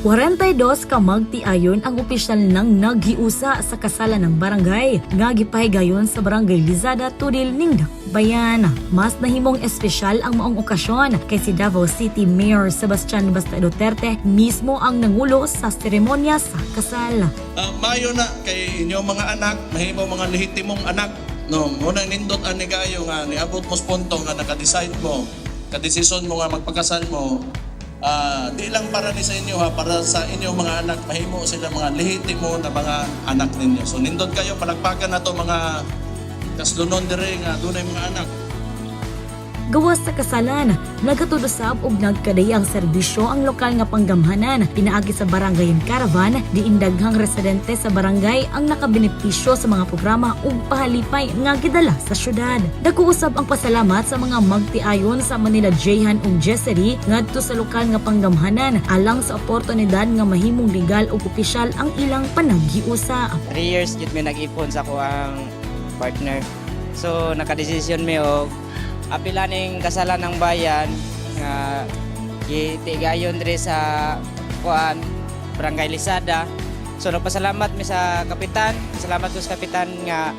42 ka magtiayon ang opisyal nang naghiusa sa kasalan ng barangay nga gipahigayon sa Barangay Lizada, Tudil ning Dakbayan. Mas nahimong espesyal ang maong okasyon kay si Davao City Mayor Sebastian Basta Duterte mismo ang nangulo sa seremonya sa kasal. Mayo na kay inyong mga anak, mahimo mga lehitimong anak. No, muna nindot ani gayo nga niabot mo sa punto nga naka-decide mo, ka-desisyon mo nga magpakasal mo. Di lang para ni sa inyo ha, para sa inyong mga anak, mahimo sila mga lehitimo na mga anak ninyo. So nindot kayo, palagpakan na to mga kaslunon dire nga dunay mga anak. Gawas sa kasalan, nagatudusab og nagkaday ang serbisyo ang lokal nga panggamhanan pinaagi sa barangay Caravan, diin daghang residente sa barangay ang nakabenepisyo sa mga programa ug pahalipay nga gidala sa syudad. Dako usab ang pasalamat sa mga magtiayon sa Manila Jehan ug Jessery ngadto sa lokal nga panggamhanan alang sa oportunidad nga mahimong legal ug opisyal ang ilang panaghiusa. 3 years jud may nag-ipon sa ko ang partner. So nakadesisyon mi og apilaning kasalan ng bayan nga gitigayon diri sa Barangay Lizada. So nagpasalamat mi sa kapitan. Salamat ko sa kapitan nga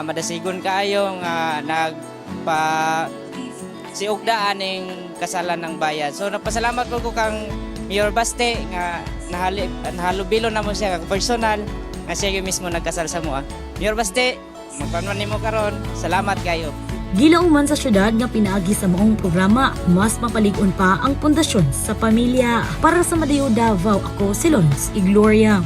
madasigon kaayo nga nagpa siugdaan ning kasalan ng bayan. So nagpasalamat ko kang Mayor Baste nga nahalubilo na mo siya personal nga siya mismo nagkasal sa mua. Mayor Baste, magpanman nimo karon. Salamat kayo. Gilauman sa syudad nga pinaagi sa maong programa, mas mapalig-on pa ang pundasyon sa pamilya. Para sa Madayo Davao, ako si Lawrence Igloria.